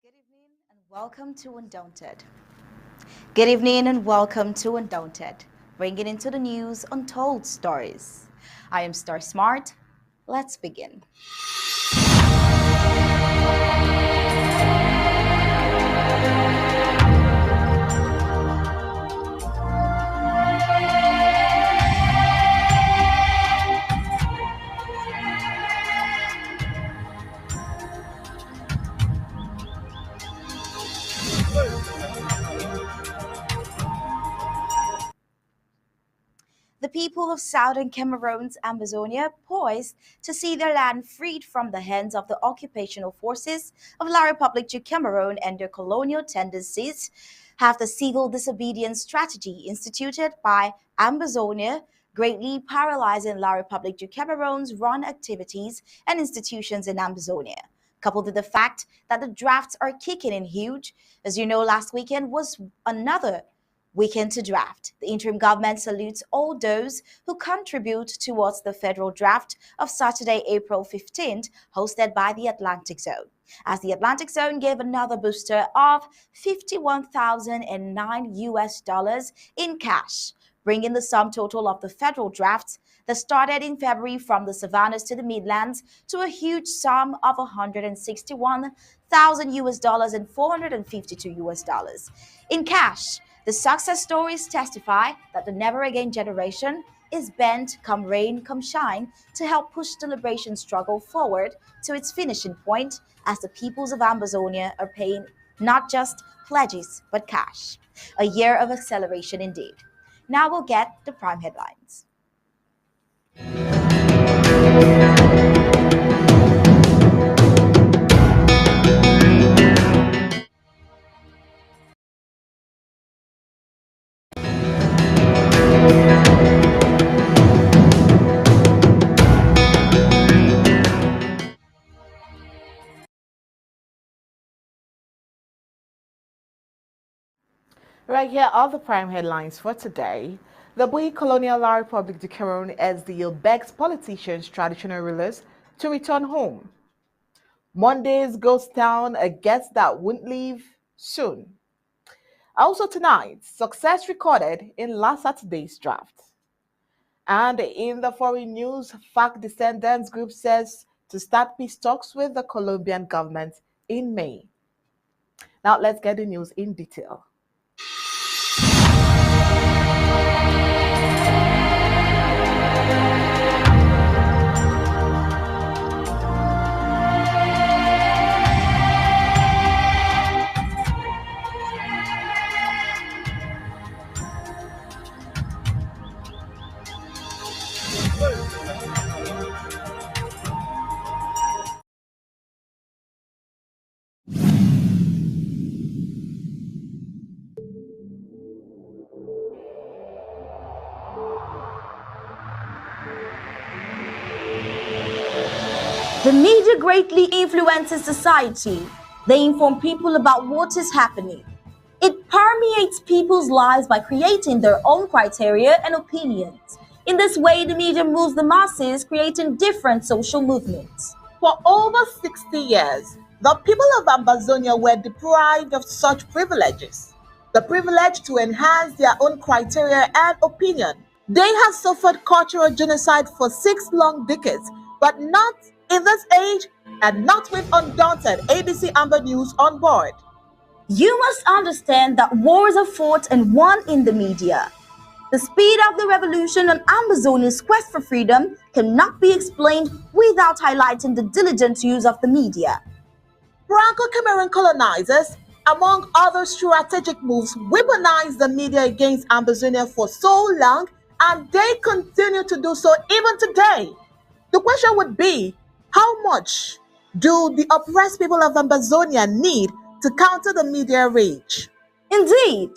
Good evening and welcome to Undaunted. Good evening and welcome to Undaunted, bringing into the news untold stories. I am Star Smart. Let's begin. The people of southern Cameroon's Amazonia poised to see their land freed from the hands of the occupational forces of La République du Cameroon and their colonial tendencies have the civil disobedience strategy instituted by Amazonia greatly paralyzing La République du Cameroon's run activities and institutions in Amazonia. Coupled with the fact that the drafts are kicking in huge, as you know, last weekend was another weekend to draft. The interim government salutes all those who contribute towards the federal draft of Saturday, April 15th, hosted by the Atlantic Zone. As the Atlantic Zone gave another booster of 51,009 US dollars in cash, bringing the sum total of the federal drafts that started in February from the savannas to the Midlands to a huge sum of 161,000 US dollars and 452 US dollars in cash. The success stories testify that the Never Again generation is bent, come rain, come shine, to help push the liberation struggle forward to its finishing point as the peoples of Amazonia are paying not just pledges but cash. A year of acceleration indeed. Now we'll get the prime headlines. Right here are the prime headlines for today. The Boy Colonial La République du Cameroon as the deal begs politicians, traditional rulers to return home. Monday's ghost town, a guest that won't leave soon. Also tonight, success recorded in last Saturday's draft. And in the foreign news, FARC Descendants Group says to start peace talks with the Colombian government in May. Now let's get the news in detail. The media greatly influences society. They inform people about what is happening. It permeates people's lives by creating their own criteria and opinions. In this way, the media moves the masses, creating different social movements. For over 60 years, the people of Amazonia were deprived of such privileges. the privilege to enhance their own criteria and opinion. They have suffered cultural genocide for 6 long decades, but not in this age and not with Undaunted ABC Amber News on board. You must understand that wars are fought and won in the media. The speed of the revolution on Amazonia's quest for freedom cannot be explained without highlighting the diligent use of the media. Franco-Cameroon colonizers, among other strategic moves, weaponized the media against Amazonia for so long, and they continue to do so even today. The question would be, how much do the oppressed people of Amazonia need to counter the media rage? Indeed,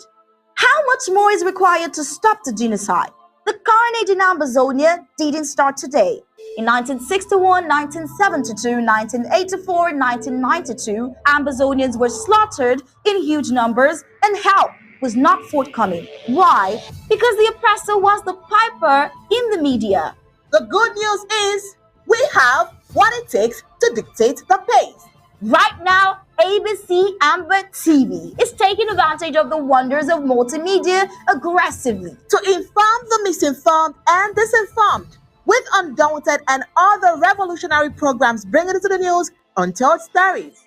how much more is required to stop the genocide? The carnage in Amazonia didn't start today. In 1961, 1972, 1984, and 1992, Amazonians were slaughtered in huge numbers and help was not forthcoming. Why? Because the oppressor was the piper in the media. The good news is we have what it takes to dictate the pace. Right now, ABC Amba TV is taking advantage of the wonders of multimedia aggressively to inform the misinformed and disinformed with Undaunted and other revolutionary programs bringing it to the news untold stories.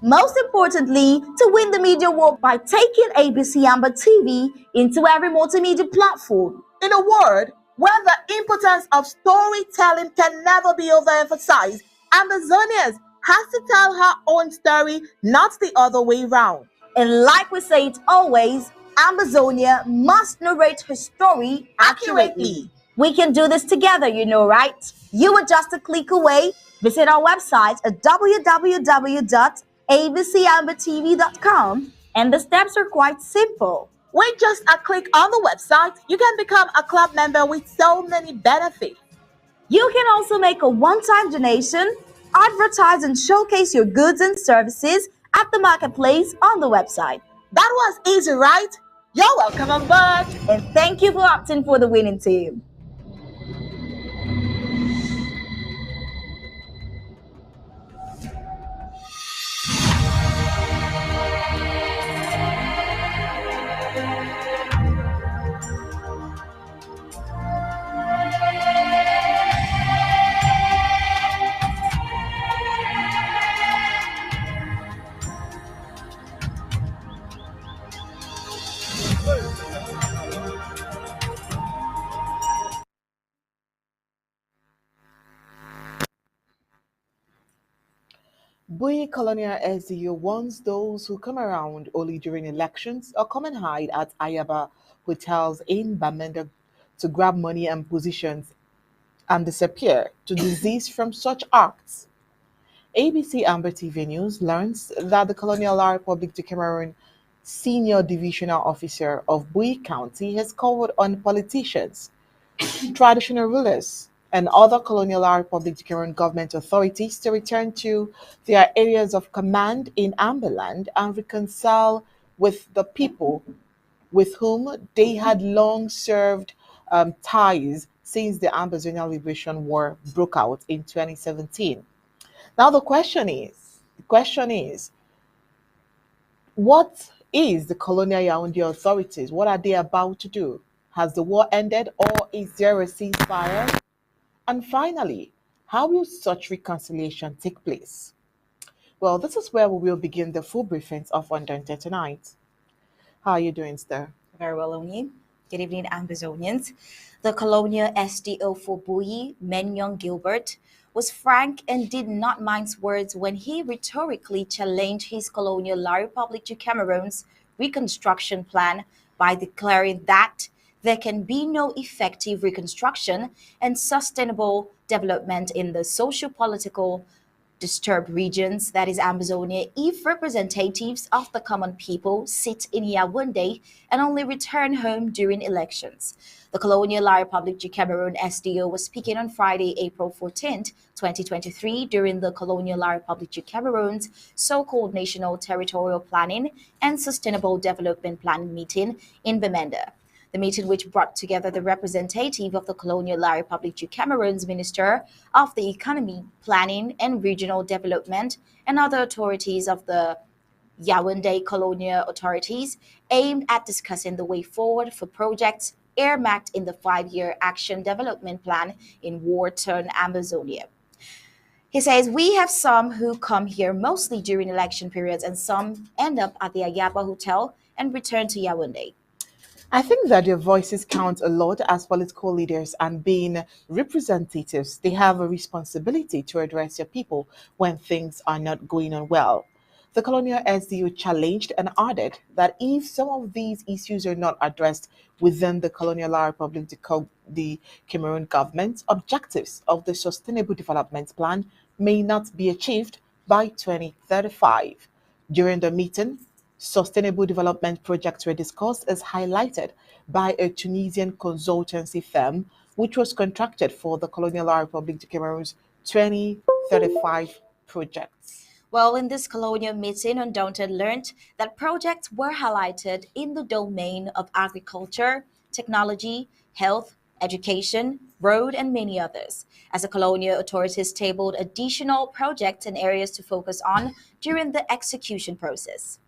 Most importantly, to win the media war by taking ABC Amba TV into every multimedia platform. In a word, where the importance of storytelling can never be overemphasized, Amazonians has to tell her own story, not the other way round. And like we say it always, Amazonia must narrate her story accurately. We can do this together, you know, right? You are just a click away. Visit our website at www.abcambertv.com, and the steps are quite simple. With just a click on the website, you can become a club member with so many benefits. You can also make a one-time donation, advertise and showcase your goods and services at the marketplace on the website. That was easy, right? You're welcome on board. And thank you for opting for the winning team. Bui Colonial SDU warns those who come around only during elections or come and hide at Ayaba hotels in Bamenda to grab money and positions and disappear to desist from such acts. ABC Amber TV News learns that the Colonial La Republic de Cameroon senior divisional officer of Bui County has called on politicians, traditional rulers, and other colonial Republic of Cameroon government authorities to return to their areas of command in Amberland and reconcile with the people with whom they had long served ties since the Ambazonian Liberation War broke out in 2017. Now the question is, what is the colonial Yaoundé authorities? What are they about to do? Has the war ended or is there a ceasefire? And finally, how will such reconciliation take place? Well, this is where we will begin the full briefings of Undaunted tonight. How are you doing, Sir? Very well, Oni. Good evening, Ambazonians. The colonial SDO for Bui, Menyon Gilbert, was frank and did not mince words when he rhetorically challenged his colonial La Republic du Cameroon's reconstruction plan by declaring that there can be no effective reconstruction and sustainable development in the socio-political disturbed regions, that is Amazonia, if representatives of the common people sit in Yaoundé and only return home during elections. The Colonial La Republic du Cameroon SDO was speaking on Friday, April 14th, 2023, during the Colonial La Republic du Cameroon's so-called National Territorial Planning and Sustainable Development Planning meeting in Bamenda. The meeting, which brought together the representative of the Colonial La Republic du Cameroon's Minister of the Economy, Planning and Regional Development and other authorities of the Yaoundé colonial authorities aimed at discussing the way forward for projects earmarked in the 5 year Action Development Plan in war torn Amazonia. He says, we have some who come here mostly during election periods and some end up at the Ayaba Hotel and return to Yaoundé. I think that their voices count a lot as political leaders and being representatives. They have a responsibility to address their people when things are not going on well. The colonial SDU challenged and added that if some of these issues are not addressed within the colonial republic, the Cameroon government, objectives of the Sustainable Development Plan may not be achieved by 2035. During the meeting, sustainable development projects were discussed as highlighted by a Tunisian consultancy firm which was contracted for the Colonial Republic of Cameroon's 2035 projects. Well, in this colonial meeting, Undaunted learned that projects were highlighted in the domain of agriculture, technology, health, education, road, and many others, as the colonial authorities tabled additional projects and areas to focus on during the execution process.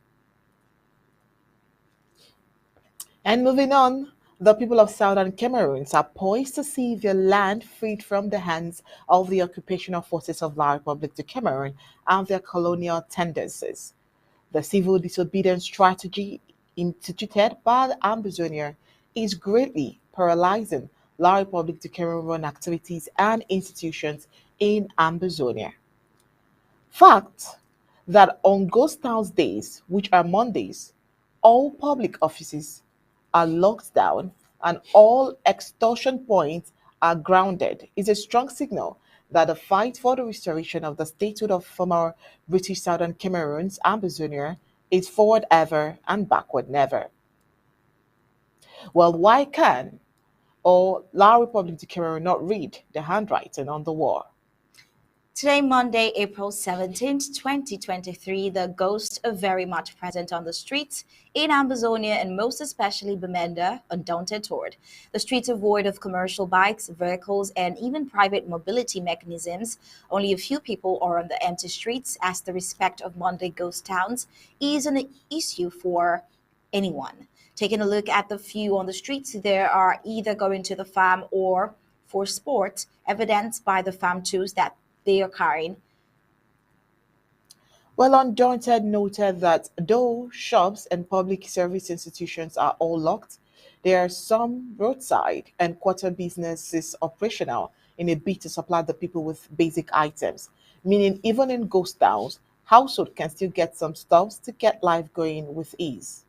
And moving on, the people of southern Cameroon are poised to see their land freed from the hands of the occupational forces of La Republic de Cameroon and their colonial tendencies. The civil disobedience strategy instituted by the Ambazonia is greatly paralyzing La Republic de Cameroon activities and institutions in Ambazonia. Fact that on Ghost Town's days, which are Mondays, all public offices are locked down and all extortion points are grounded is a strong signal that the fight for the restoration of the statehood of former British Southern Cameroon's Ambazonia is forward ever and backward never. Well, why can or La Republic de Cameroon not read the handwriting on the wall? Today, Monday, April 17th, 2023, the ghosts are very much present on the streets in Amazonia and most especially Bamenda, Undaunted Toward. The streets are void of commercial bikes, vehicles, and even private mobility mechanisms. Only a few people are on the empty streets as the respect of Monday ghost towns is an issue for anyone. Taking a look at the few on the streets, they are either going to the farm or for sport, evidenced by the farm tools that they are carrying. Well, Undaunted noted that though shops and public service institutions are all locked, there are some roadside and quarter businesses operational in a bid to supply the people with basic items, meaning even in ghost towns, household can still get some stuffs to get life going with ease.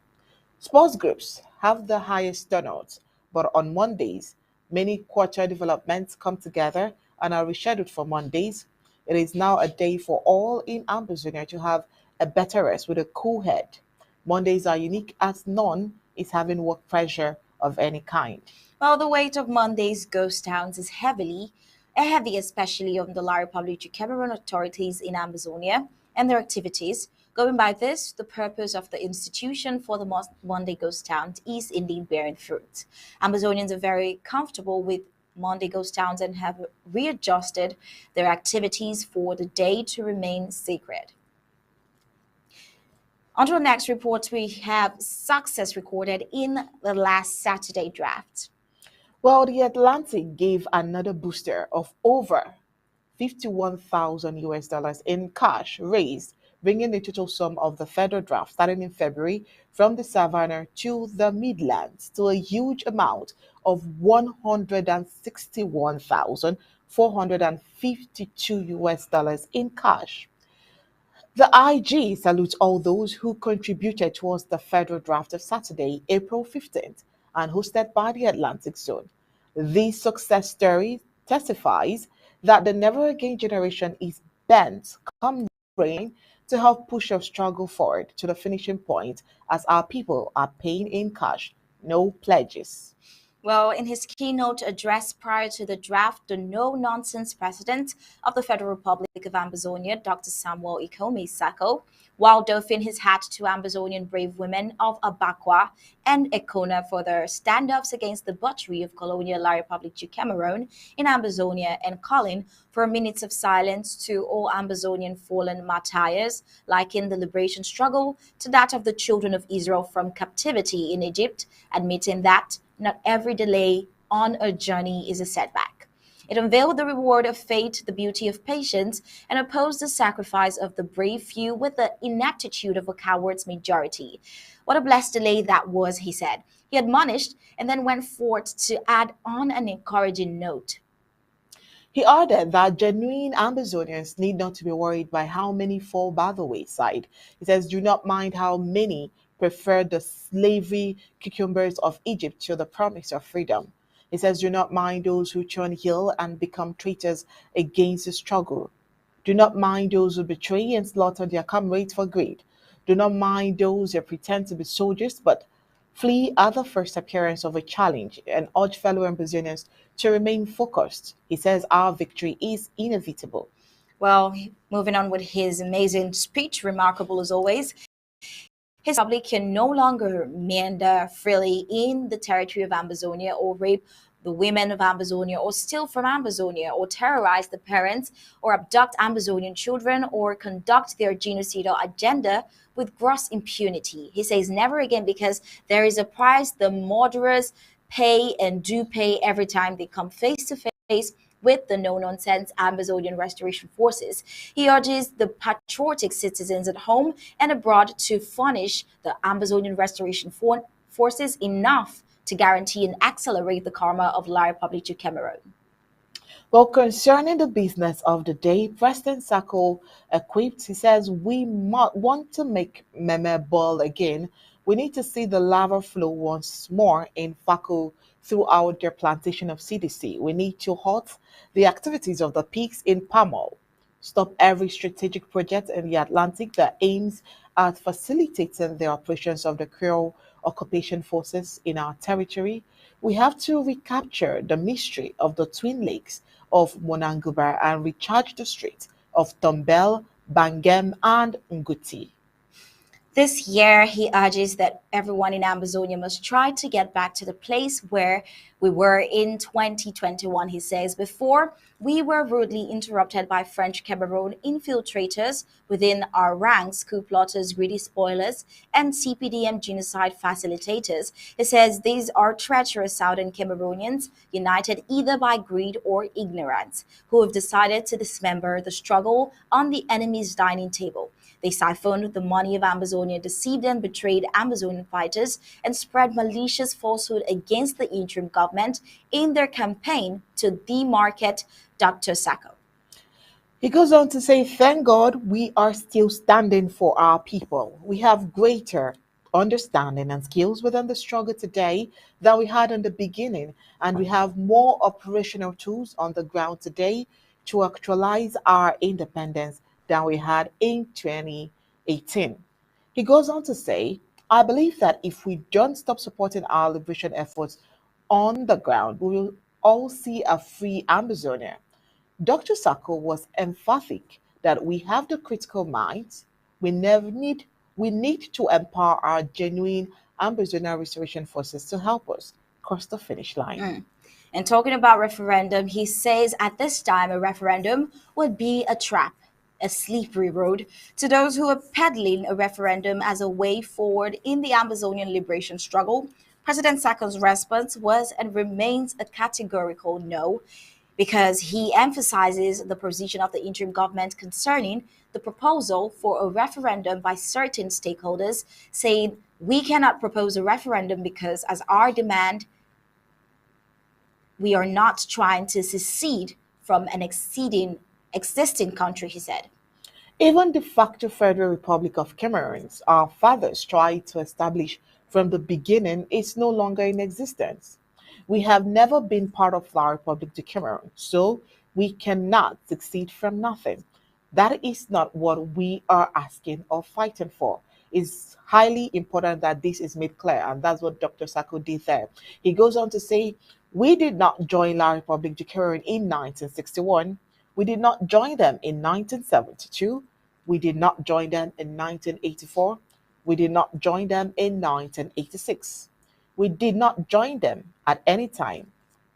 Sports groups have the highest turnouts, but on Mondays, many quarter developments come together and are rescheduled for Mondays. It is now a day for all in Ambazonia to have a better rest with a cool head. Mondays are unique as none is having work pressure of any kind. While the weight of Monday's ghost towns is heavy, especially on the La Republic of Cameroon authorities in Amazonia and their activities. Going by this, the purpose of the institution for the Monday ghost towns is indeed bearing fruit. Amazonians are very comfortable with Monday ghost towns and have readjusted their activities for the day to remain sacred. On to our next report, we have success recorded in the last Saturday draft. Well, the Atlantic gave another booster of over 51,000 US dollars in cash raised, bringing the total sum of the federal draft starting in February from the Savannah to the Midlands to a huge amount of 161,452 US dollars in cash. The IG salutes all those who contributed towards the federal draft of Saturday, April 15th, and hosted by the Atlantic Zone. This success story testifies that the Never Again generation is bent, come rain, to help push our struggle forward to the finishing point as our people are paying in cash, no pledges. Well, in his keynote address prior to the draft, the no nonsense president of the Federal Republic of Ambazonia, Dr. Samuel Ikome Sako, while doffing his hat to Ambazonian brave women of Abakwa and Ekona for their stand-ups against the butchery of colonial La Republic du Cameroon in Ambazonia and calling for minutes of silence to all Ambazonian fallen martyrs, liking the liberation struggle to that of the children of Israel from captivity in Egypt, admitting that not every delay on a journey is a setback. It unveiled the reward of fate, the beauty of patience, and opposed the sacrifice of the brave few with the inaptitude of a coward's majority. What a blessed delay that was, he said. He admonished and then went forth to add on an encouraging note. He added that genuine Amazonians need not to be worried by how many fall by the wayside. He says, do not mind how many prefer the slavery cucumbers of Egypt to the promise of freedom. He says, do not mind those who turn heel and become traitors against the struggle. Do not mind those who betray and slaughter their comrades for greed. Do not mind those who pretend to be soldiers but flee at the first appearance of a challenge and urge fellow Ambazonians to remain focused. He says our victory is inevitable. Well, moving on with his amazing speech, remarkable as always. His public can no longer meander freely in the territory of Amazonia or rape the women of Amazonia or steal from Amazonia or terrorize the parents or abduct Amazonian children or conduct their genocidal agenda with gross impunity. He says never again because there is a price the murderers pay and do pay every time they come face to face with the no nonsense Amazonian restoration forces. He urges the patriotic citizens at home and abroad to furnish the Amazonian restoration forces enough to guarantee and accelerate the karma of La Republic du Cameroon. Well, concerning the business of the day, President Sako equipped, he says, we want to make Meme boil again. We need to see the lava flow once more in Fako throughout their plantation of CDC. We need to halt the activities of the pigs in Pamal, stop every strategic project in the Atlantic that aims at facilitating the operations of the Creole occupation forces in our territory. We have to recapture the mystery of the Twin Lakes of Monangubar and recharge the streets of Tombel, Bangem, and Nguti. This year, he urges that everyone in Amazonia must try to get back to the place where we were in 2021. He says, before we were rudely interrupted by French Cameroon infiltrators within our ranks, coup plotters, greedy spoilers, and CPDM genocide facilitators. He says these are treacherous Southern Cameroonians, united either by greed or ignorance, who have decided to dismember the struggle on the enemy's dining table. They siphoned the money of Amazonia, deceived and betrayed Amazonian fighters, and spread malicious falsehood against the interim government in their campaign to demarket Dr. Sacco. He goes on to say, thank God we are still standing for our people. We have greater understanding and skills within the struggle today than we had in the beginning, and we have more operational tools on the ground today to actualize our independence than we had in 2018. He goes on to say, I believe that if we don't stop supporting our liberation efforts on the ground, we will all see a free Amazonia. Dr. Sacco was emphatic that we have the critical minds. We need to empower our genuine Amazonian restoration forces to help us cross the finish line. Mm. And talking about referendum, he says at this time a referendum would be a trap, a slippery road to those who are peddling a referendum as a way forward in the Amazonian liberation struggle. President Sacco's response was and remains a categorical no, because he emphasizes the position of the interim government concerning the proposal for a referendum by certain stakeholders, saying, we cannot propose a referendum because, as our demand, we are not trying to secede from an existing country, he said. Even de facto Federal Republic of Cameroons, our fathers tried to establish from the beginning, is no longer in existence. We have never been part of La Republic de Cameroon, so we cannot succeed from nothing. That is not what we are asking or fighting for. It's highly important that this is made clear, and that's what Dr. Sacco did there. He goes on to say, we did not join La République du Cameroun in 1961. We did not join them in 1972. We did not join them in 1984. We did not join them in 1986. We did not join them at any time.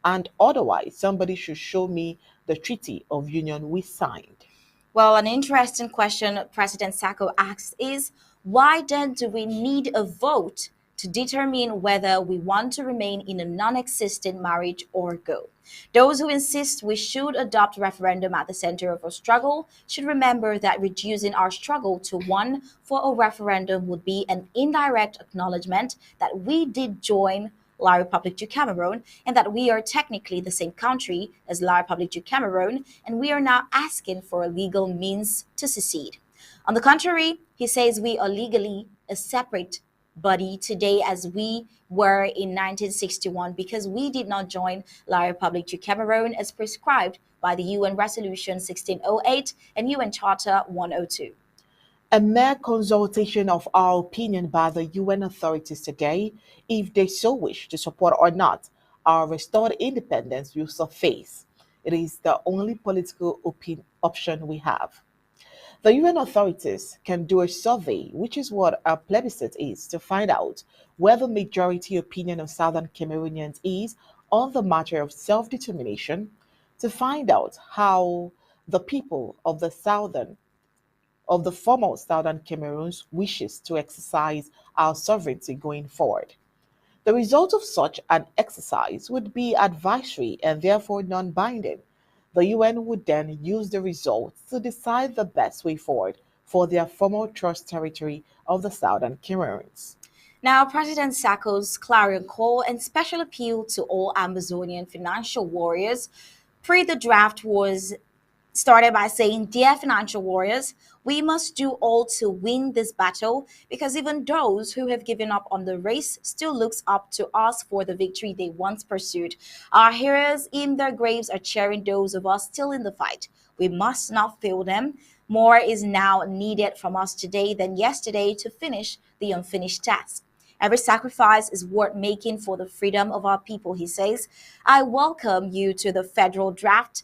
And otherwise, somebody should show me the Treaty of Union we signed. Well, an interesting question President Sacco asks is why then do we need a vote to determine whether we want to remain in a non existent marriage or go? Those who insist we should adopt referendum at the center of our struggle should remember that reducing our struggle to one for a referendum would be an indirect acknowledgement that we did join La République du Cameroon and that we are technically the same country as La République du Cameroon and we are now asking for a legal means to secede. On the contrary, he says we are legally a separate body today as we were in 1961 because we did not join La République du Cameroon as prescribed by the UN Resolution 1608 and UN Charter 102. A mere consultation of our opinion by the UN authorities today, if they so wish to support or not our restored independence, will suffice. It is the only political option we have. The UN authorities can do a survey, which is what a plebiscite is, to find out where the majority opinion of Southern Cameroonians is on the matter of self determination, to find out how the people of the former Southern Cameroon's wishes to exercise our sovereignty going forward. The result of such an exercise would be advisory and therefore non binding. The UN would then use the results to decide the best way forward for their former trust territory of the Southern Cameroons. Now, President Sacco's clarion call and special appeal to all Amazonian financial warriors pre the draft was started by saying, Dear financial warriors, we must do all to win this battle because even those who have given up on the race still looks up to us for the victory they once pursued. Our heroes in their graves are cheering those of us still in the fight. We must not fail them. More is now needed from us today than yesterday to finish the unfinished task. Every sacrifice is worth making for the freedom of our people, he says. I welcome you to the federal draft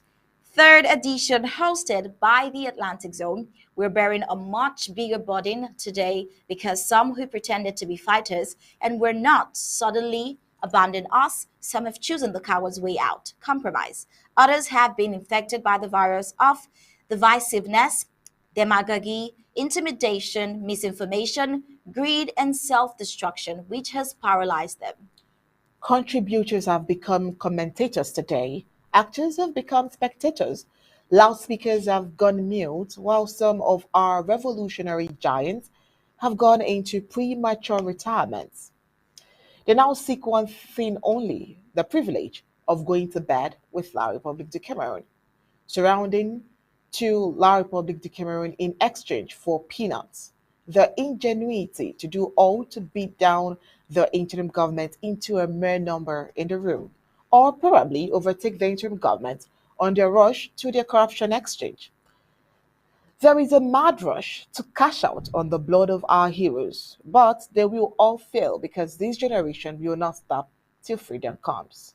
third edition hosted by the Atlantic Zone. We're bearing a much bigger burden today because some who pretended to be fighters and were not suddenly abandoned us. Some have chosen the coward's way out, compromise. Others have been infected by the virus of divisiveness, demagogy, intimidation, misinformation, greed, and self destruction, which has paralyzed them. Contributors have become commentators today. Actors have become spectators. Loudspeakers have gone mute, while some of our revolutionary giants have gone into premature retirements. They now seek one thing only, the privilege of going to bed with La République du Cameroun, surrounding to La République du Cameroun in exchange for peanuts. The ingenuity to do all to beat down the interim government into a mere number in the room, or probably overtake the interim government on their rush to their corruption exchange. There is a mad rush to cash out on the blood of our heroes, but they will all fail because this generation will not stop till freedom comes.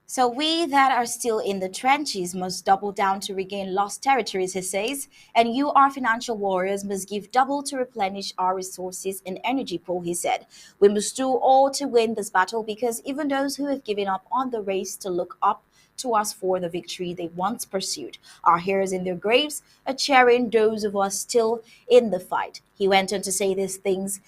So we that are still in the trenches must double down to regain lost territories, he says, and you, our financial warriors, must give double to replenish our resources and energy pool, he said. We must do all to win this battle because even those who have given up on the race to look up to us for the victory they once pursued. Our heroes in their graves are cheering those of us still in the fight. He went on to say these things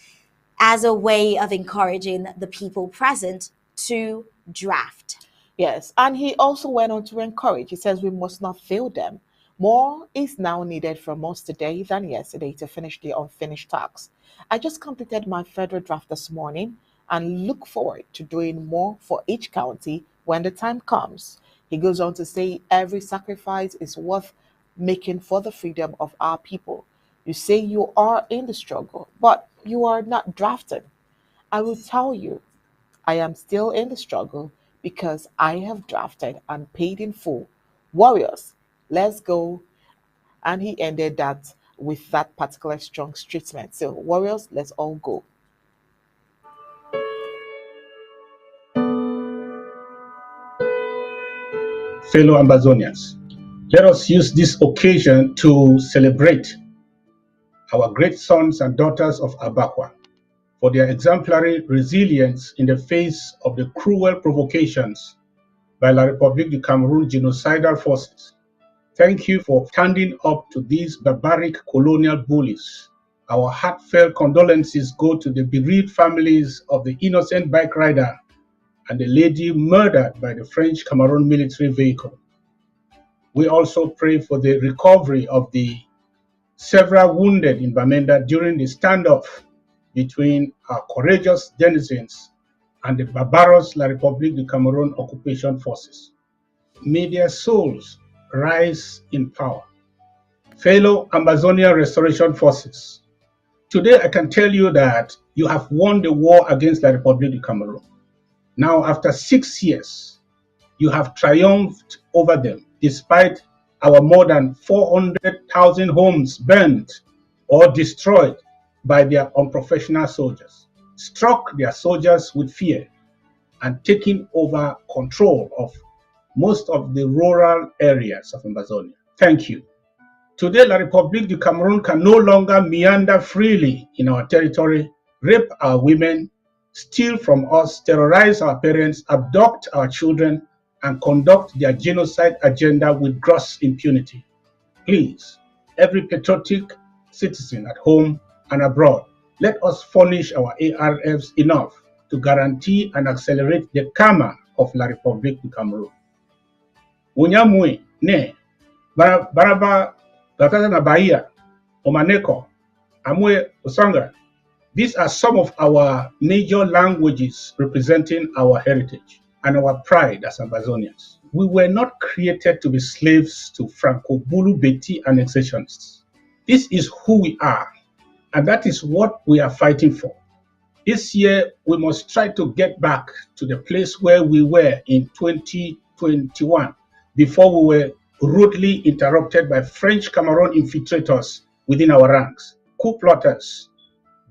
as a way of encouraging the people present to draft. Yes, and he also went on to encourage. He says we must not fail them. More is now needed from us today than yesterday to finish the unfinished tasks. I just completed my federal draft this morning and look forward to doing more for each county when the time comes. He goes on to say every sacrifice is worth making for the freedom of our people. You say you are in the struggle, but you are not drafted. I will tell you I am still in the struggle because I have drafted and paid in full. Warriors, let's go. And he ended that with that particular strong treatment. So, warriors, let's all go. Fellow Amazonians, let us use this occasion to celebrate our great sons and daughters of Abakwa for their exemplary resilience in the face of the cruel provocations by La République du Cameroon genocidal forces. Thank you for standing up to these barbaric colonial bullies. Our heartfelt condolences go to the bereaved families of the innocent bike rider and the lady murdered by the French Cameroon military vehicle. We also pray for the recovery of the several wounded in Bamenda during the standoff between our courageous denizens and the barbarous La République du Cameroon occupation forces. May their souls rise in power. Fellow Amazonian Restoration Forces, today I can tell you that you have won the war against La République du Cameroon. Now, after 6 years, you have triumphed over them, despite our more than 400,000 homes burned or destroyed by their unprofessional soldiers, struck their soldiers with fear, and taken over control of most of the rural areas of Amazonia. Thank you. Today, La République du Cameroon can no longer meander freely in our territory, rape our women, steal from us, terrorize our parents, abduct our children, and conduct their genocide agenda with gross impunity. Please, every patriotic citizen at home and abroad, let us furnish our ARFs enough to guarantee and accelerate the karma of La République du Cameroon. Unyamui, ne, Baraba, Gatata na Bahia, Omaneko, Amwe, Osanga. These are some of our major languages representing our heritage and our pride as Amazonians. We were not created to be slaves to Franco-Bulu Beti annexationists. This is who we are, and that is what we are fighting for. This year, we must try to get back to the place where we were in 2021 before we were rudely interrupted by French Cameroon infiltrators within our ranks, coup plotters,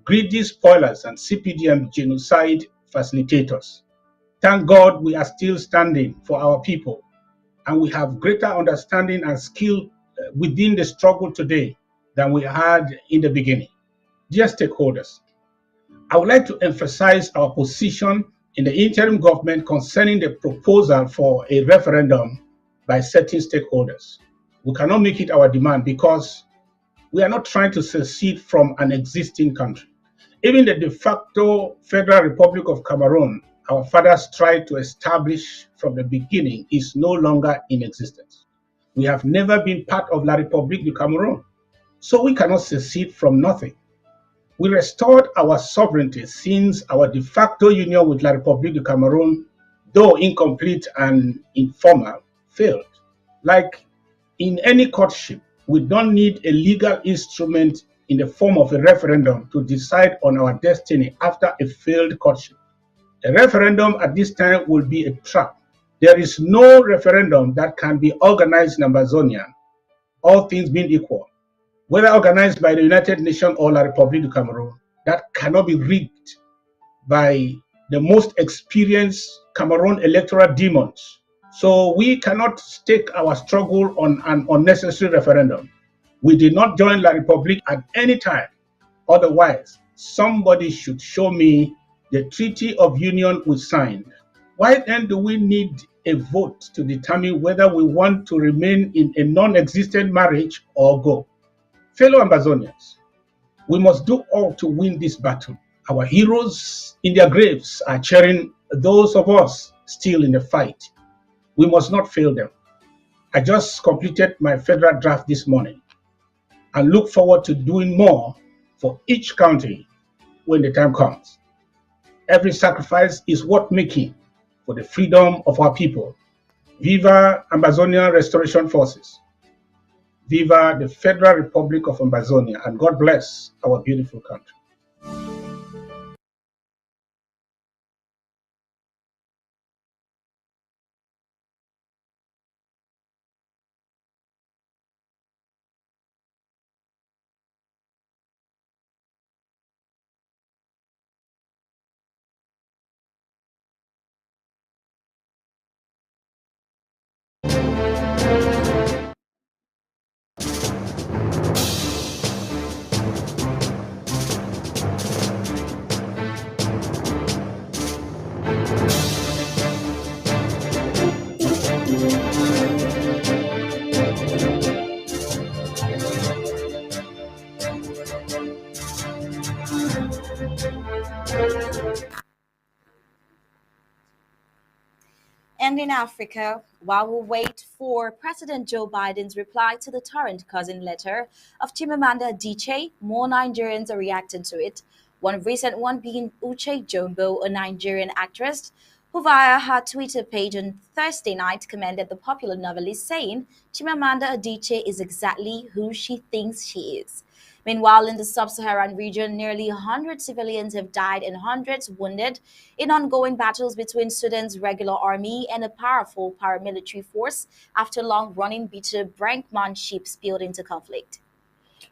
greedy spoilers, and CPDM genocide facilitators. Thank God we are still standing for our people, and we have greater understanding and skill within the struggle today than we had in the beginning. Dear stakeholders, I would like to emphasize our position in the interim government concerning the proposal for a referendum by certain stakeholders. We cannot make it our demand because we are not trying to secede from an existing country. Even the de facto Federal Republic of Cameroon, our fathers tried to establish from the beginning, is no longer in existence. We have never been part of La République du Cameroon, so we cannot secede from nothing. We restored our sovereignty since our de facto union with La République du Cameroon, though incomplete and informal, failed. Like in any courtship, we don't need a legal instrument in the form of a referendum to decide on our destiny after a failed courtship. A referendum at this time will be a trap. There is no referendum that can be organized in Amazonia, all things being equal, whether organized by the United Nations or La République du Cameroon, that cannot be rigged by the most experienced Cameroon electoral demons. So we cannot stake our struggle on an unnecessary referendum. We did not join La République at any time. Otherwise, somebody should show me the Treaty of Union we signed. Why then do we need a vote to determine whether we want to remain in a non-existent marriage or go? Fellow Amazonians, we must do all to win this battle. Our heroes in their graves are cheering those of us still in the fight. We must not fail them. I just completed my federal draft this morning and look forward to doing more for each county when the time comes. Every sacrifice is worth making for the freedom of our people. Viva Amazonian Restoration Forces. Viva the Federal Republic of Amazonia, and God bless our beautiful country. And in Africa, while we wait for President Joe Biden's reply to the torrent cousin letter of Chimamanda Adichie, more Nigerians are reacting to it. One recent one being Uche Jombo, a Nigerian actress, who via her Twitter page on Thursday night commended the popular novelist, saying Chimamanda Adichie is exactly who she thinks she is. Meanwhile, in the sub-Saharan region, nearly 100 civilians have died and hundreds wounded in ongoing battles between Sudan's regular army and a powerful paramilitary force after long-running bitter brinkmanship spilled into conflict.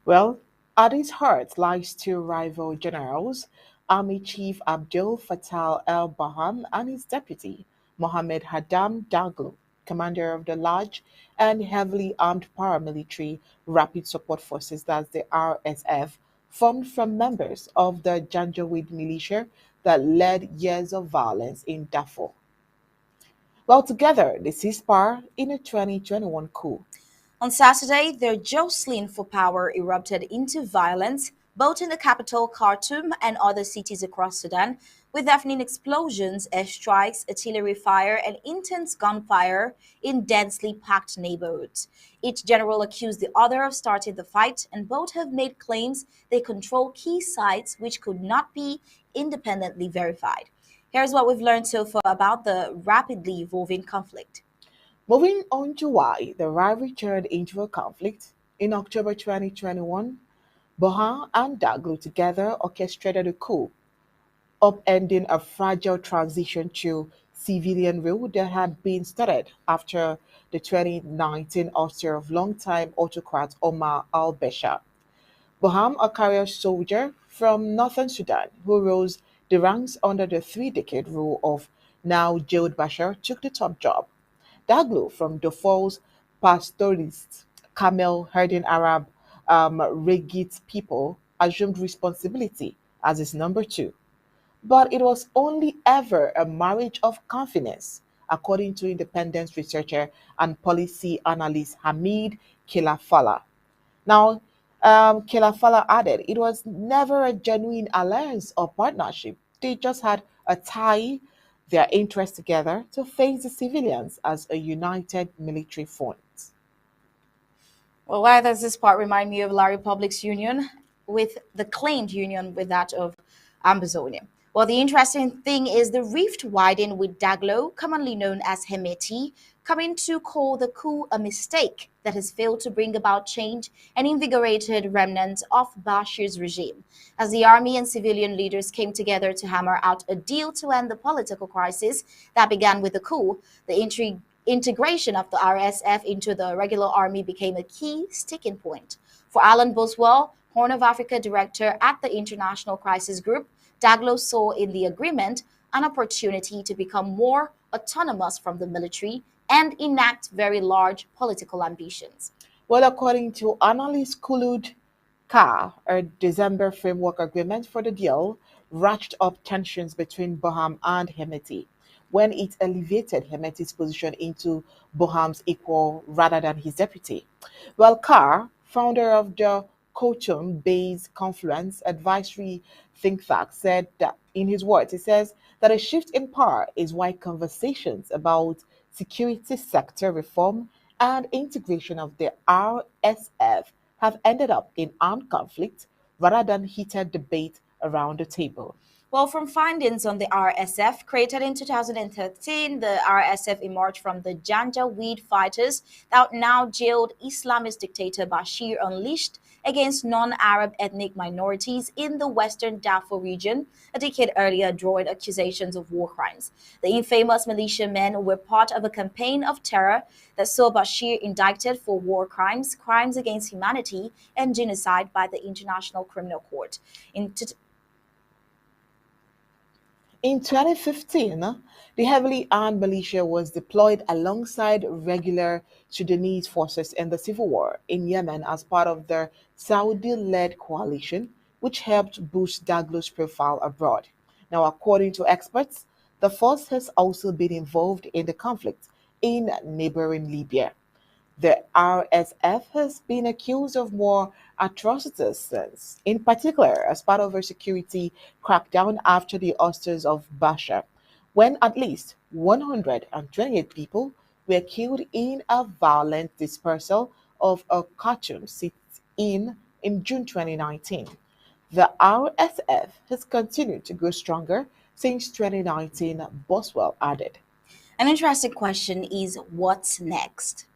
Well, at its heart lies two rival generals, Army Chief Abdel Fattah el-Burhan and his deputy, Mohammed Haddam Daglo, commander of the large and heavily armed paramilitary Rapid Support Forces, that's the RSF, formed from members of the Janjaweed militia that led years of violence in Darfur. Well, together they seized power in a 2021 coup. On Saturday, their jostling for power erupted into violence, both in the capital, Khartoum, and other cities across Sudan, with deafening explosions, airstrikes, artillery fire, and intense gunfire in densely packed neighborhoods. Each general accused the other of starting the fight, and both have made claims they control key sites which could not be independently verified. Here's what we've learned so far about the rapidly evolving conflict. Moving on to why the rivalry turned into a conflict, in October 2021, Bohan and Daglo together orchestrated a coup, upending a fragile transition to civilian rule that had been started after the 2019 ouster of longtime autocrat Omar al-Bashir. Boham, a career soldier from northern Sudan who rose the ranks under the three-decade rule of now jailed Bashir, took the top job. Daglo from Darfur's pastoralist, camel herding Arab Regit people assumed responsibility as his number two. But it was only ever a marriage of confidence, according to independent researcher and policy analyst Hamid Kilafala. Now, Kilafala added it was never a genuine alliance or partnership. They just had a tie their interests together to face the civilians as a united military front. Well, why does this part remind me of La Republic's union with the claimed union with that of Ambazonia? Well, the interesting thing is the rift widened with Daglo, commonly known as Hemeti, coming to call the coup a mistake that has failed to bring about change and invigorated remnants of Bashir's regime. As the army and civilian leaders came together to hammer out a deal to end the political crisis that began with the coup, the integration of the RSF into the regular army became a key sticking point. For Alan Boswell, Horn of Africa director at the International Crisis Group, Daglo saw in the agreement an opportunity to become more autonomous from the military and enact very large political ambitions. Well, according to analyst Kulud Ka, a December framework agreement for the deal ratcheted up tensions between Baham and Hemeti when it elevated Hemeti's position into Boham's equal rather than his deputy. Well, Carr, founder of the Khartoum-based Confluence Advisory think tank, said that in his words, he says that a shift in power is why conversations about security sector reform and integration of the RSF have ended up in armed conflict rather than heated debate around the table. Well, from findings on the RSF created in 2013, the RSF emerged from the Janjaweed fighters that now jailed Islamist dictator Bashir unleashed against non-Arab ethnic minorities in the western Darfur region a decade earlier, drawing accusations of war crimes. The infamous militiamen were part of a campaign of terror that saw Bashir indicted for war crimes, crimes against humanity, and genocide by the International Criminal Court. In In 2015, the heavily armed militia was deployed alongside regular Sudanese forces in the civil war in Yemen as part of the Saudi led coalition, which helped boost Daglo's profile abroad. Now, according to experts, the force has also been involved in the conflict in neighboring Libya. The RSF has been accused of more atrocities since, in particular as part of a security crackdown after the ousters of Bashar, when at least 128 people were killed in a violent dispersal of a cartoon sit-in June 2019. The RSF has continued to grow stronger since 2019, Boswell added. An interesting question is what's next?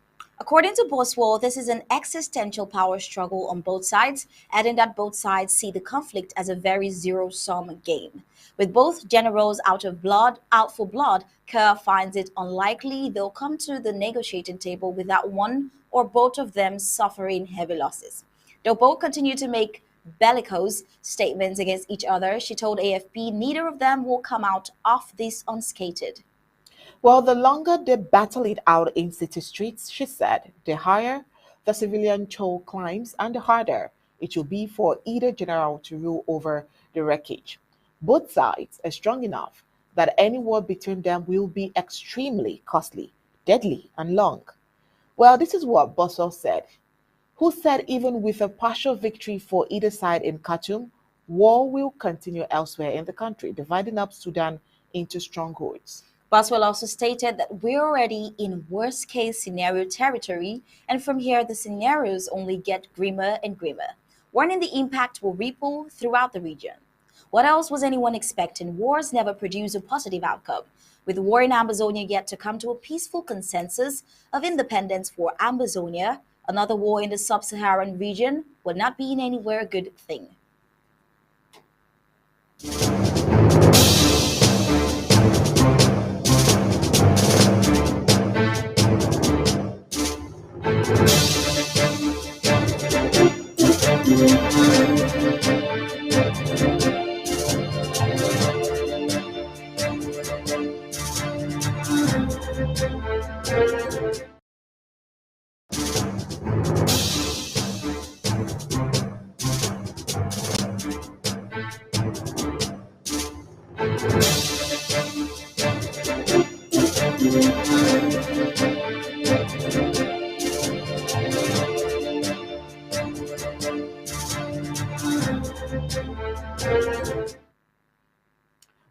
According to Boswell, this is an existential power struggle on both sides, adding that both sides see the conflict as a very zero sum game. With both generals out for blood, Kerr finds it unlikely they'll come to the negotiating table without one or both of them suffering heavy losses. They'll both continue to make bellicose statements against each other. She told AFP neither of them will come out of this unscathed. Well, the longer they battle it out in city streets, she said, the higher the civilian toll climbs and the harder it will be for either general to rule over the wreckage. Both sides are strong enough that any war between them will be extremely costly, deadly, and long. Well, this is what Boswell said, who said even with a partial victory for either side in Khartoum, war will continue elsewhere in the country, dividing up Sudan into strongholds. Boswell also stated that we're already in worst case scenario territory, and from here the scenarios only get grimmer and grimmer, warning the impact will ripple throughout the region. What else was anyone expecting? Wars never produce a positive outcome. With the war in Amazonia yet to come to a peaceful consensus of independence for Amazonia, another war in the sub Saharan region would not be in anywhere a good thing.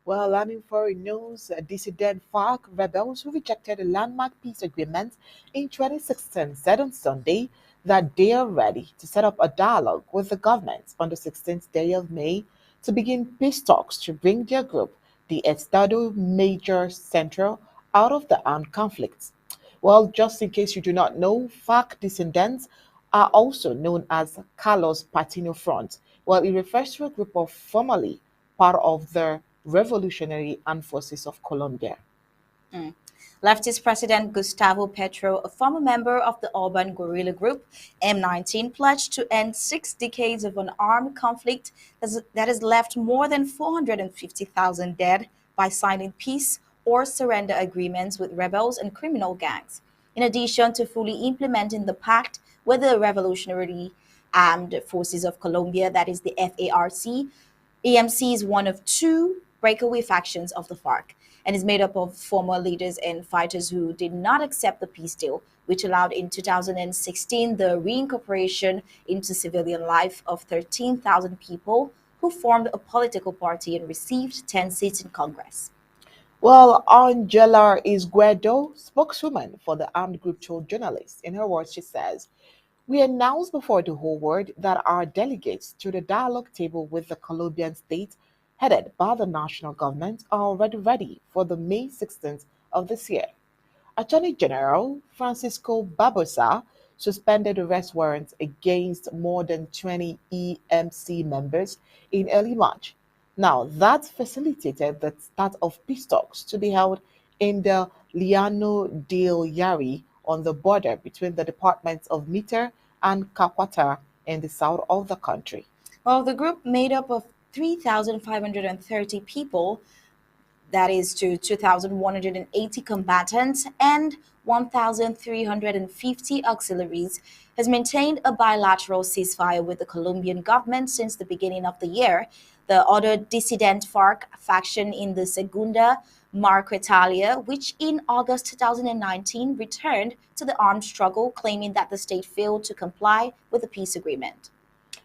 Well, learning foreign news, dissident FARC rebels who rejected a landmark peace agreement in 2016 said on Sunday that they are ready to set up a dialogue with the government on the 16th day of May to begin peace talks to bring their group, the Estado Major Central, out of the armed conflict. Well, just in case you do not know, FARC descendants are also known as Carlos Patino Front. Well, it refers to a group of formerly part of the Revolutionary Armed Forces of Colombia. Mm. Leftist President Gustavo Petro, a former member of the urban guerrilla group M19, pledged to end 6 decades of an armed conflict that has left more than 450,000 dead by signing peace or surrender agreements with rebels and criminal gangs. In addition to fully implementing the pact with the Revolutionary Armed Forces of Colombia, that is the FARC, AMC is one of two breakaway factions of the FARC and is made up of former leaders and fighters who did not accept the peace deal, which allowed in 2016 the reincorporation into civilian life of 13,000 people who formed a political party and received 10 seats in Congress. Well, Angela Izquierdo, spokeswoman for the armed group, told journalists. In her words, she says, we announced before the whole world that our delegates to the dialogue table with the Colombian state, headed by the national government, are already ready for the May 16th of this year. Attorney General Francisco Barbosa suspended arrest warrants against more than 20 EMC members in early March. Now, that facilitated the start of peace talks to be held in the Llano del Yari on the border between the departments of Mitre and Caqueta in the south of the country. Well, the group made up of 3,530 people, that is to 2,180 combatants and 1,350 auxiliaries, has maintained a bilateral ceasefire with the Colombian government since the beginning of the year. The other dissident FARC faction in the Segunda Marquetalia, which in August 2019 returned to the armed struggle, claiming that the state failed to comply with the peace agreement.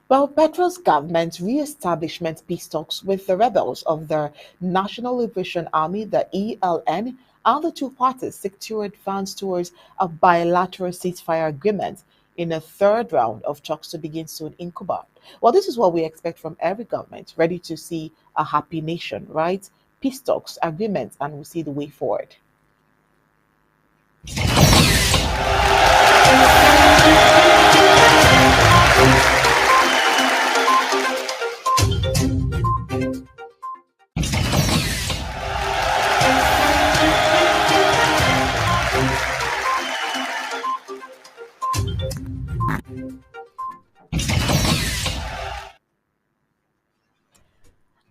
Well, Petro's government's re-establishment peace talks with the rebels of the National Liberation Army, the ELN, and the two parties seek to advance towards a bilateral ceasefire agreement in a third round of talks to begin soon in Cuba. Well, this is what we expect from every government, ready to see a happy nation, right? Peace talks, agreements, and we see the way forward.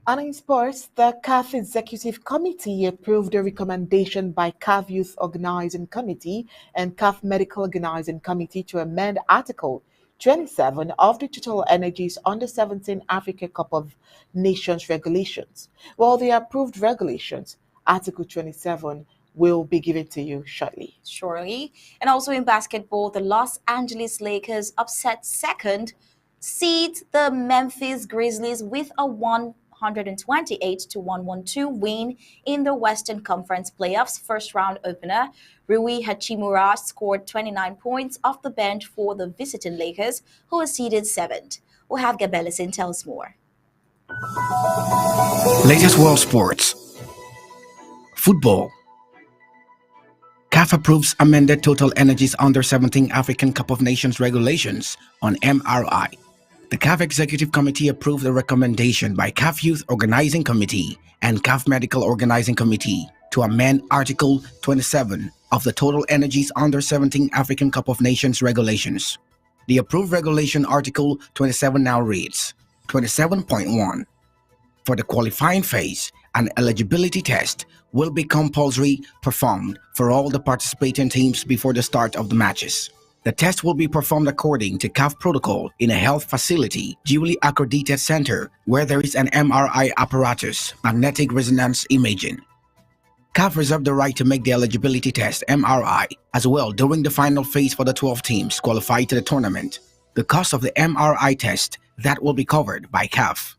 And in sports, the CAF Executive Committee approved a recommendation by CAF Youth Organizing Committee and CAF Medical Organizing Committee to amend Article 27 of the Total Energies Under 17 Africa Cup of Nations regulations. Well, the approved regulations, Article 27, will be given to you shortly. Surely. And also in basketball, the Los Angeles Lakers upset second seed the Memphis Grizzlies with a 128 to 112 win in the Western Conference Playoffs first round opener. Rui Hachimura scored 29 points off the bench for the visiting Lakers, who were seeded seventh. We'll have Gabellison tell us more. Latest world sports. Football. CAF approves amended Total Energies Under 17 African Cup of Nations regulations on MRI. The CAF Executive Committee approved a recommendation by CAF Youth Organizing Committee and CAF Medical Organizing Committee to amend Article 27 of the Total Energies Under 17 African Cup of Nations regulations. The approved regulation Article 27 now reads 27.1. For the qualifying phase, an eligibility test will be compulsory performed for all the participating teams before the start of the matches. The test will be performed according to CAF protocol in a health facility, duly accredited center where there is an MRI apparatus, magnetic resonance imaging. CAF reserved the right to make the eligibility test MRI as well during the final phase for the 12 teams qualified to the tournament. The cost of the MRI test that will be covered by CAF.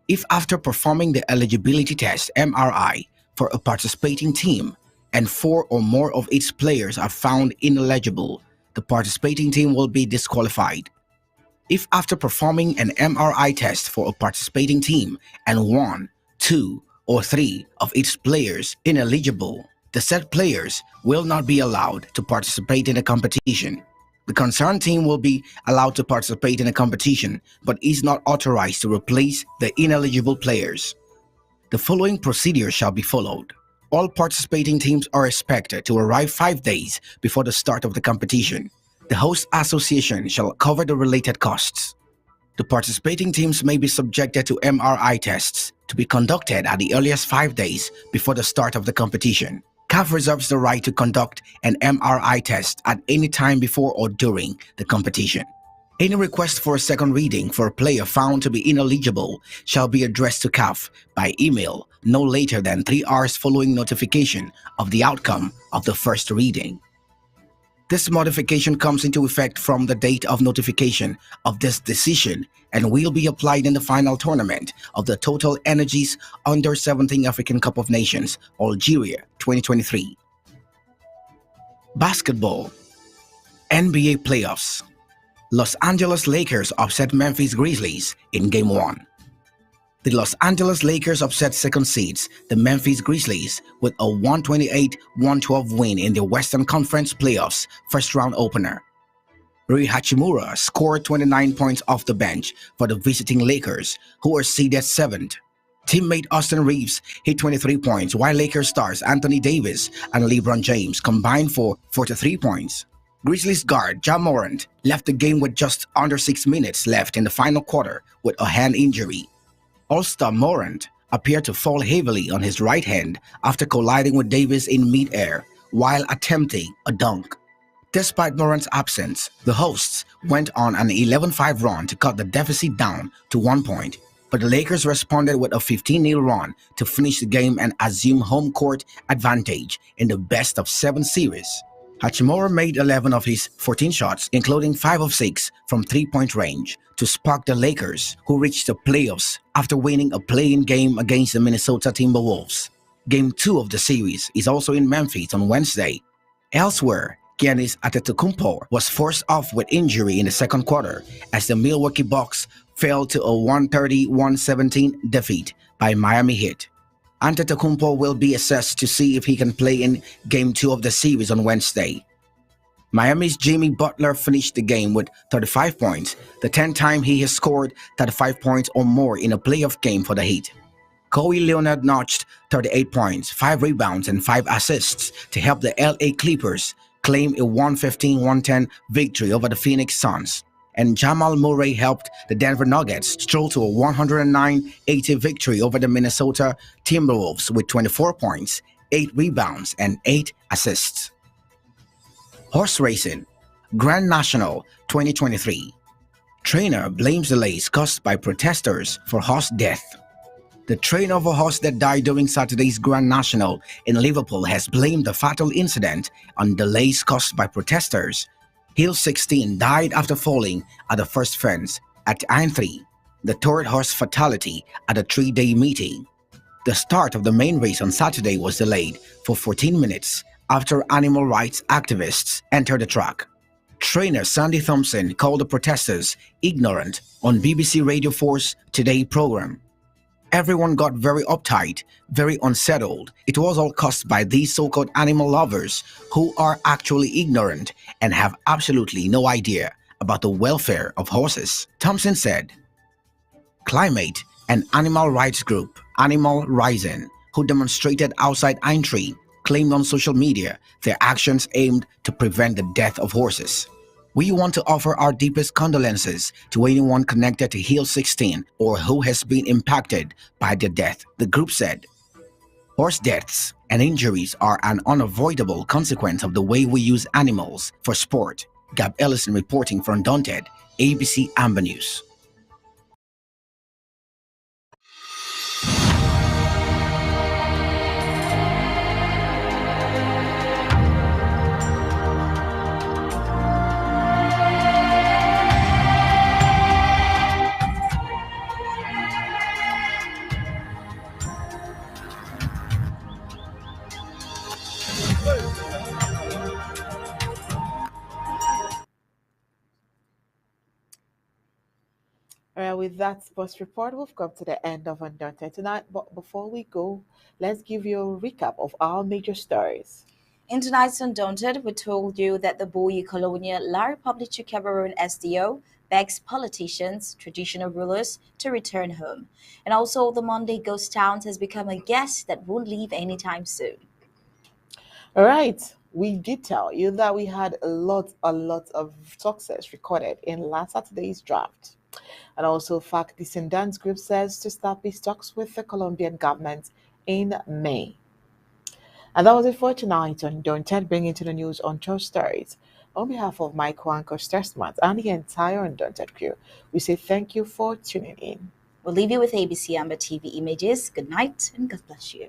If after performing the eligibility test MRI for a participating team and 4 or more of its players are found ineligible, the participating team will be disqualified. If after performing an MRI test for a participating team and 1, 2, or 3 of its players ineligible, the said players will not be allowed to participate in the competition. The concerned team will be allowed to participate in a competition, but is not authorized to replace the ineligible players. The following procedure shall be followed. All participating teams are expected to arrive 5 days before the start of the competition. The host association shall cover the related costs. The participating teams may be subjected to MRI tests to be conducted at the earliest 5 days before the start of the competition. CAF reserves the right to conduct an MRI test at any time before or during the competition. Any request for a second reading for a player found to be ineligible shall be addressed to CAF by email no later than 3 hours following notification of the outcome of the first reading. This modification comes into effect from the date of notification of this decision and will be applied in the final tournament of the Total Energies Under 17 African Cup of Nations, Algeria 2023. Basketball. NBA Playoffs. Los Angeles Lakers upset Memphis Grizzlies in Game 1. The Los Angeles Lakers upset second seeds, the Memphis Grizzlies, with a 128-112 win in the Western Conference Playoffs first round opener. Rui Hachimura scored 29 points off the bench for the visiting Lakers, who were seeded 7th. Teammate Austin Reeves hit 23 points, while Lakers stars Anthony Davis and LeBron James combined for 43 points. Grizzlies guard Ja Morant left the game with just under 6 minutes left in the final quarter with a hand injury. All-star Morant appeared to fall heavily on his right hand after colliding with Davis in mid-air while attempting a dunk. Despite Morant's absence, the hosts went on an 11-5 run to cut the deficit down to 1 point, but the Lakers responded with a 15-0 run to finish the game and assume home court advantage in the best-of-7 series. Hachimura made 11 of his 14 shots, including 5 of 6 from three-point range, to spark the Lakers, who reached the playoffs after winning a play-in game against the Minnesota Timberwolves. Game 2 of the series is also in Memphis on Wednesday. Elsewhere, Giannis Antetokounmpo was forced off with injury in the second quarter as the Milwaukee Bucks fell to a 130-117 defeat by Miami Heat. Antetokounmpo will be assessed to see if he can play in Game 2 of the series on Wednesday. Miami's Jimmy Butler finished the game with 35 points, the 10th time he has scored 35 points or more in a playoff game for the Heat. Kawhi Leonard notched 38 points, 5 rebounds, and 5 assists to help the LA Clippers claim a 115-110 victory over the Phoenix Suns. And Jamal Murray helped the Denver Nuggets stroll to a 109-80 victory over the Minnesota Timberwolves with 24 points, 8 rebounds, and 8 assists. Horse racing, Grand National 2023. Trainer blames delays caused by protesters for horse death. The trainer of a horse that died during Saturday's Grand National in Liverpool has blamed the fatal incident on delays caused by protesters. Hill 16 died after falling at the first fence at Aintree, the third horse fatality at a 3-day meeting. The start of the main race on Saturday was delayed for 14 minutes after animal rights activists entered the track. Trainer Sandy Thompson called the protesters ignorant on BBC Radio 4's Today program. Everyone got very uptight, very unsettled. It was all caused by these so-called animal lovers who are actually ignorant and have absolutely no idea about the welfare of horses, Thompson said. Climate and animal rights group Animal Rising, who demonstrated outside Aintree, claimed on social media their actions aimed to prevent the death of horses. We want to offer our deepest condolences to anyone connected to Hill 16 or who has been impacted by the death, the group said. Horse deaths and injuries are an unavoidable consequence of the way we use animals for sport. Gab Ellison reporting for Undaunted, ABC Amba News. With that sports report, we've come to the end of Undaunted tonight. But before we go, let's give you a recap of our major stories. In tonight's Undaunted, we told you that the Boye Colonia La Republique Cameroon SDO begs politicians, traditional rulers, to return home. And also, the Monday Ghost Towns has become a guest that won't leave anytime soon. All right, we did tell you that we had a lot of success recorded in last Saturday's draft. And also, FAC Descendants Group says to start peace talks with the Colombian government in May. And that was it for tonight on Undaunted, bringing to the news on Church Stories. On behalf of my co-anchor Stestmat and the entire Undaunted crew, we say thank you for tuning in. We'll leave you with ABC Amba TV images. Good night and God bless you.